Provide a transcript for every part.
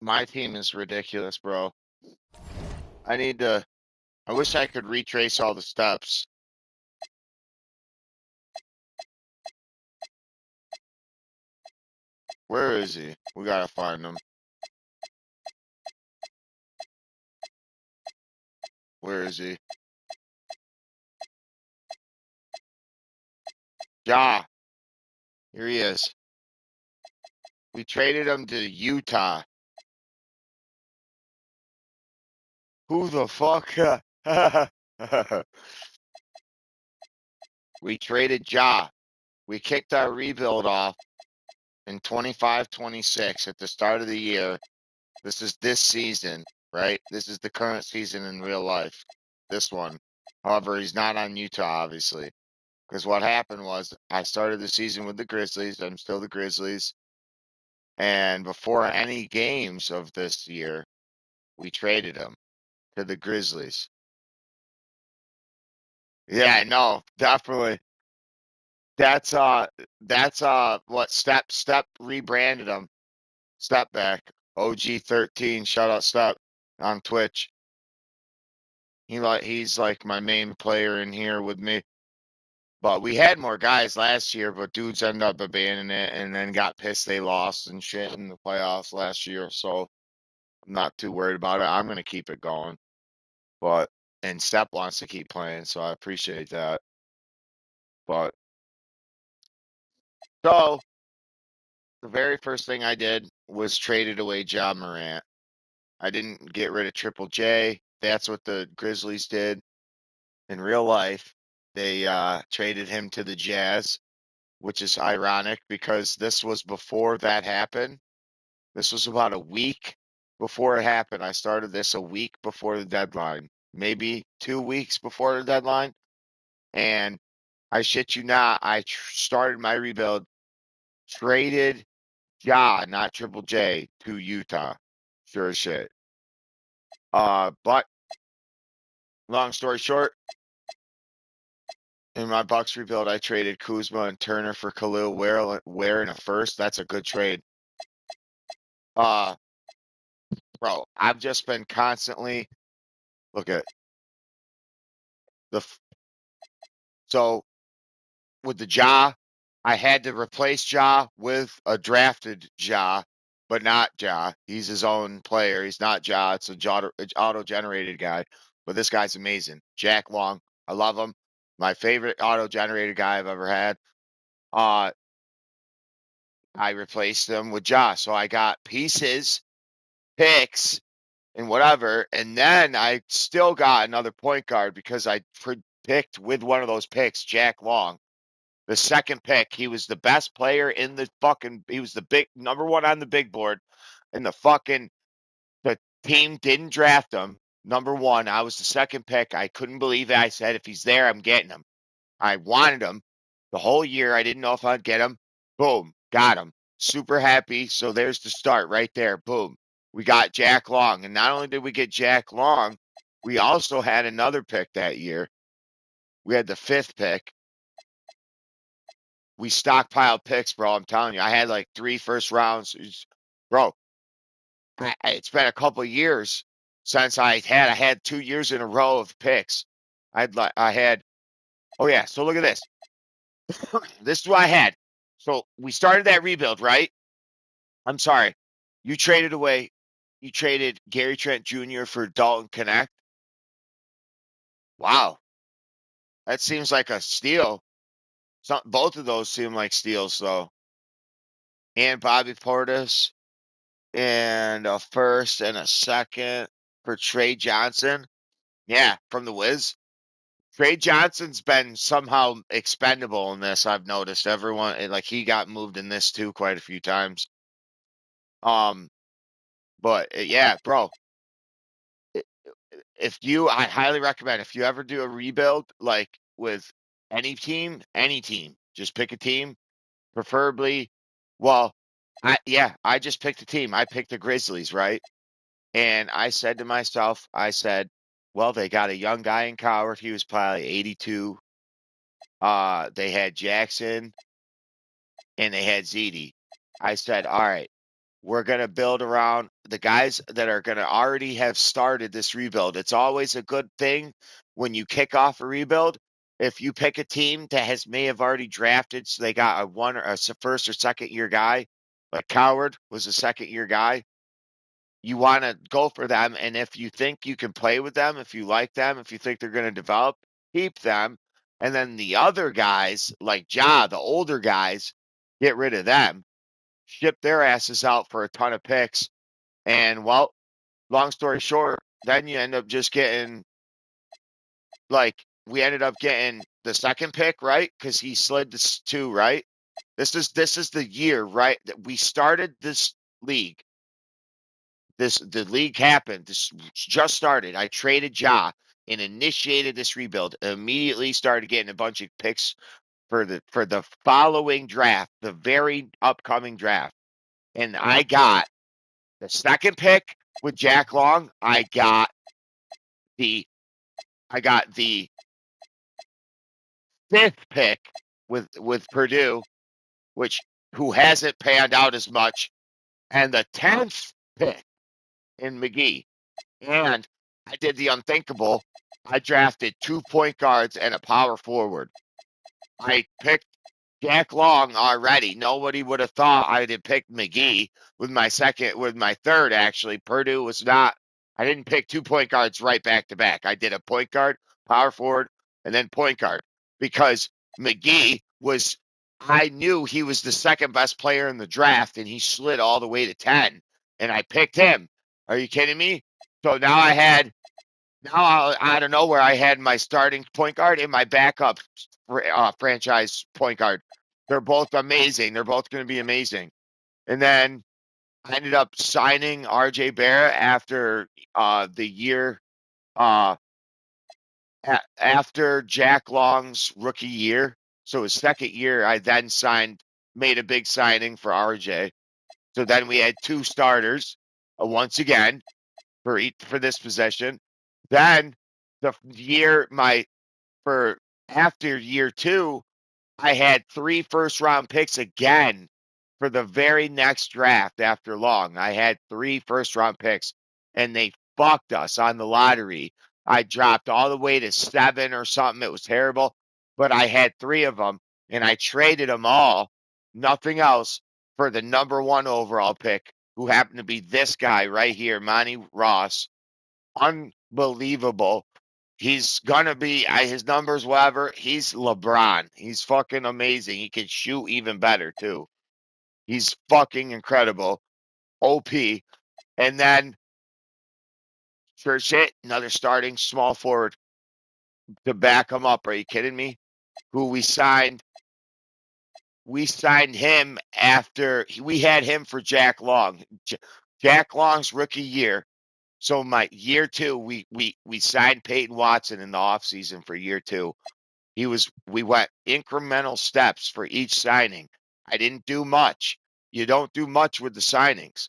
My team is ridiculous, bro. I need to. I wish I could retrace all the steps. Where is he? We gotta find him. Where is he? Ja, here he is. We traded him to Utah. Who the fuck? We traded Ja. We kicked our rebuild off in 25-26 at the start of the year. This is this season, right? This is the current season in real life. This one. However, he's not on Utah, obviously. Because what happened was I started the season with the Grizzlies. I'm still the Grizzlies. And before any games of this year, we traded him to the Grizzlies. Yeah, no, definitely. That's what Step rebranded him. Step back. OG13, shout out Step on Twitch. He's like my main player in here with me. But we had more guys last year, but dudes ended up abandoning it and then got pissed they lost and shit in the playoffs last year. So I'm not too worried about it. I'm gonna keep it going. But and Step wants to keep playing, so I appreciate that. But so the very first thing I did was traded away Ja Morant. I didn't get rid of Triple J. That's what the Grizzlies did in real life. They traded him to the Jazz, which is ironic because this was before that happened. This was about a week before it happened. I started this a week before the deadline, maybe 2 weeks before the deadline. And I shit you not, started my rebuild, traded Ja, not Triple J, to Utah. Sure as shit. But long story short, in my Bucks rebuild, I traded Kuzma and Turner for Khalil Ware in a first. That's a good trade. Uh, bro, I've just been constantly look at the so with the Ja, I had to replace Ja with a drafted Ja, but not Ja. He's his own player. He's not Ja. It's a auto-generated guy. But this guy's amazing. Jack Long. I love him. My favorite auto-generated guy I've ever had. Uh, I replaced him with Ja. So I got pieces, picks, and whatever. And then I still got another point guard because I picked with one of those picks, Jack Long. The second pick, he was the best player in the fucking. He was the big number one on the big board, and the team didn't draft him. Number one, I was the second pick. I couldn't believe it. I said, if he's there, I'm getting him. I wanted him the whole year. I didn't know if I'd get him. Boom, got him. Super happy. So there's the start right there. Boom, we got Jack Long, and not only did we get Jack Long, we also had another pick that year. We had the fifth pick. We stockpiled picks, bro. I'm telling you, I had like 3 first rounds. Bro, it's been a couple of years since I had 2 years in a row of picks. I had oh yeah, so look at this. This is what I had. So we started that rebuild, right? I'm sorry. You traded away you traded Gary Trent Jr. for Dalton Connect. Wow. That seems like a steal. Both of those seem like steals though. And Bobby Portis and a first and a second for Trey Johnson. Yeah, from the Wiz. Trey Johnson's been somehow expendable in this. I've noticed everyone like he got moved in this too quite a few times. Um, but yeah, bro, i- I highly recommend if you ever do a rebuild like with any team, just pick a team, preferably. Well, I just picked a team. I picked the Grizzlies, right? And I said to myself, I said, well, they got a young guy in Coward. He was probably 82. They had Jackson and they had Ziti. I said, all right, we're going to build around the guys that are going to already have started this rebuild. It's always a good thing when you kick off a rebuild. If you pick a team that may have already drafted, so they got a one or a first or second year guy, like Coward was a second year guy, you want to go for them. And if you think you can play with them, if you like them, if you think they're going to develop, keep them. And then the other guys, like Ja, the older guys, get rid of them, ship their asses out for a ton of picks. And well, long story short, then you end up just getting like we ended up getting the second pick, right? Because he slid this two, right? This is the year, right? That we started this league. The league happened. This just started. I traded Ja and initiated this rebuild. Immediately started getting a bunch of picks for the following draft, the very upcoming draft. And I got the second pick with Jack Long. The I got the fifth pick with Purdue, which who hasn't panned out as much, and the 10th pick in McGee. And I did the unthinkable. I drafted 2 point guards and a power forward. I picked Jack Long already. Nobody would have thought I'd have picked McGee with my third, actually. Purdue was not, I didn't pick 2 point guards right back to back. I did a point guard, power forward, and then point guard because McGee was, I knew he was the second best player in the draft and he slid all the way to 10 and I picked him. Are you kidding me? So now out of nowhere, I had my starting point guard and my backup franchise point guard. They're both amazing. They're both going to be amazing. And then I ended up signing RJ Barrett after the year uh, after Jack Long's rookie year. So his second year, I then made a big signing for RJ. So then we had two starters once again for this possession. Then the year my for after year two, I had 3 first round picks again for the very next draft after Long. I had 3 first round picks and they fucked us on the lottery. I dropped all the way to 7 or something. It was terrible, but I had 3 of them and I traded them all, nothing else, for the number 1 overall pick, who happened to be this guy right here, Monty Ross. Unbelievable. He's gonna be his numbers, whatever. He's LeBron. He's fucking amazing. He can shoot even better too. He's fucking incredible. OP. And then for shit, another starting small forward to back him up. Are you kidding me? Who we signed? We signed him after we had him for Jack Long. Jack Long's rookie year. So my year two, we signed Peyton Watson in the offseason for year two. We went incremental steps for each signing. I didn't do much. You don't do much with the signings.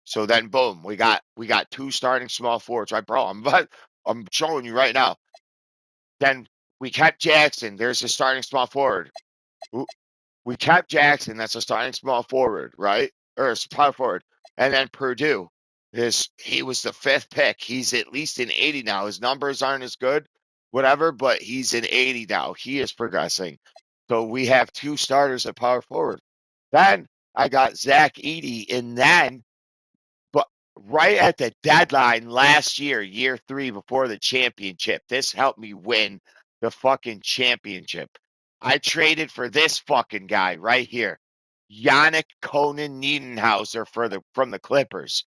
So then boom, we got 2 starting small forwards, right, bro? I'm showing you right now. Then we kept Jackson. There's a starting small forward. We kept Jackson. That's a starting small forward, right? Or a power forward. And then Purdue. He was the 5th pick. He's at least an 80 now. His numbers aren't as good, whatever, but he's an 80 now. He is progressing. So we have 2 starters at power forward. Then I got Zach Edey, and then, but right at the deadline last year, year 3 before the championship, this helped me win the fucking championship. I traded for this fucking guy right here, Yannick Conan Niedenhauser from the Clippers.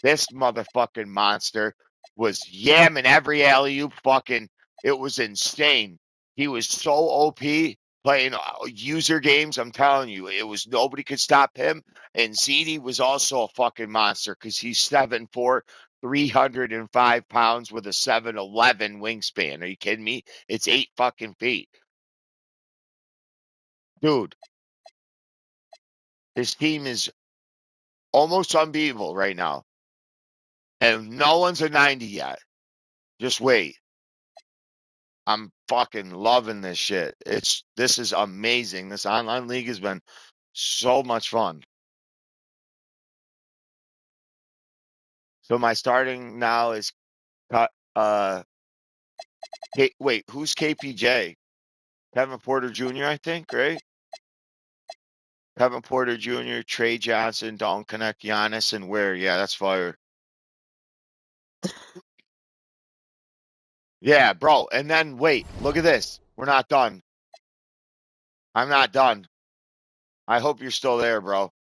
This motherfucking monster was yamming every alley oop fucking. It was insane. He was so OP playing user games. I'm telling you, it was nobody could stop him. And ZD was also a fucking monster because he's 7'4", 305 pounds with a 7'11" wingspan. Are you kidding me? It's 8 fucking feet. Dude, his team is almost unbeatable right now. And no one's a 90 yet. Just wait. I'm fucking loving this shit. This is amazing. This online league has been so much fun. So my starting now is uh wait, who's KPJ? Kevin Porter Jr., I think, right? Kevin Porter Jr., Trey Johnson, Dalton Connect, Giannis, and Ware. Yeah, that's fire. Yeah, bro. And then wait, look at this. We're not done. I'm not done. I hope you're still there, bro.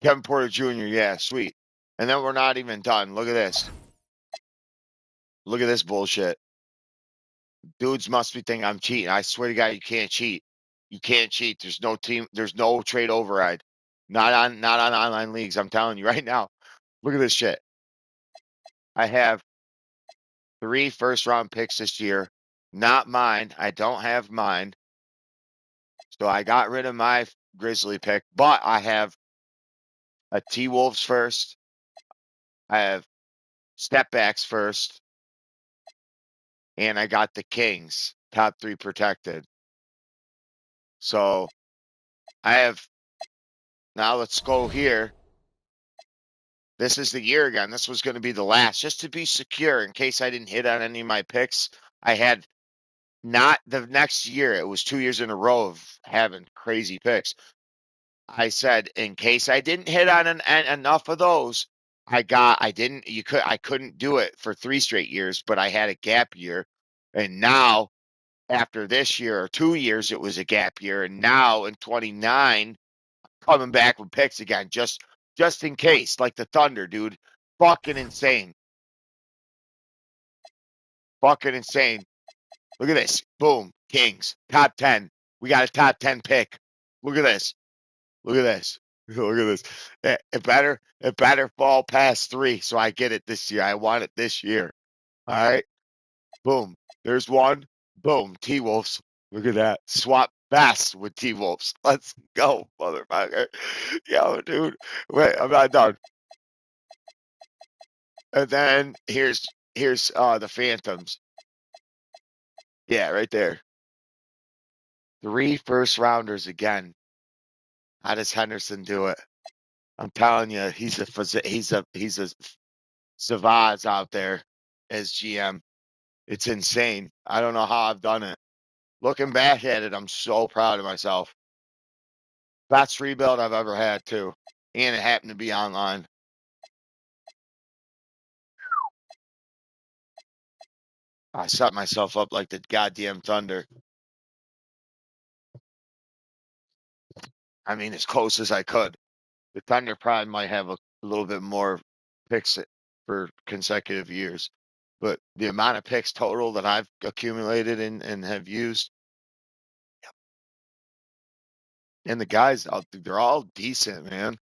Kevin Porter Jr., yeah, sweet. And then we're not even done. Look at this. Look at this bullshit. Dudes must be thinking I'm cheating. I swear to God, you can't cheat. You can't cheat. There's no team, there's no trade override. Not on online leagues. I'm telling you right now. Look at this shit. I have 3 first round picks this year. Not mine. I don't have mine. So I got rid of my Grizzly pick, but I have a T Wolves first. I have step backs first, and I got the Kings top 3 protected. So I have now. Let's go here. This is the year again. This was going to be the last, just to be secure in case I didn't hit on any of my picks. I had not the next year. It was 2 years in a row of having crazy picks. I said in case I didn't hit on enough of those, I couldn't do it for 3 straight years, but I had a gap year. And now after this year or 2 years, it was a gap year. And now in 29, coming back with picks again, just in case, like the Thunder, dude. Fucking insane. Fucking insane. Look at this. Boom. Kings. Top 10. We got a top 10 pick. Look at this. Look at this. Look at this. It better fall past 3 so I get it this year. I want it this year. All right. Boom. There's one. Boom. T Wolves. Look at that. Swap fast with T Wolves. Let's go, motherfucker. Yo, dude. Wait, I'm not done. And then here's the Phantoms. Yeah, right there. 3 first rounders again. How does Henderson do it? I'm telling you, he's a Savaz out there as GM. It's insane. I don't know how I've done it. Looking back at it, I'm so proud of myself. Best rebuild I've ever had too, and it happened to be online. I set myself up like the goddamn Thunder. I mean, as close as I could. The Thunder probably might have a little bit more picks for consecutive years, but the amount of picks total that I've accumulated and have used, and the guys out there, they're all decent, man.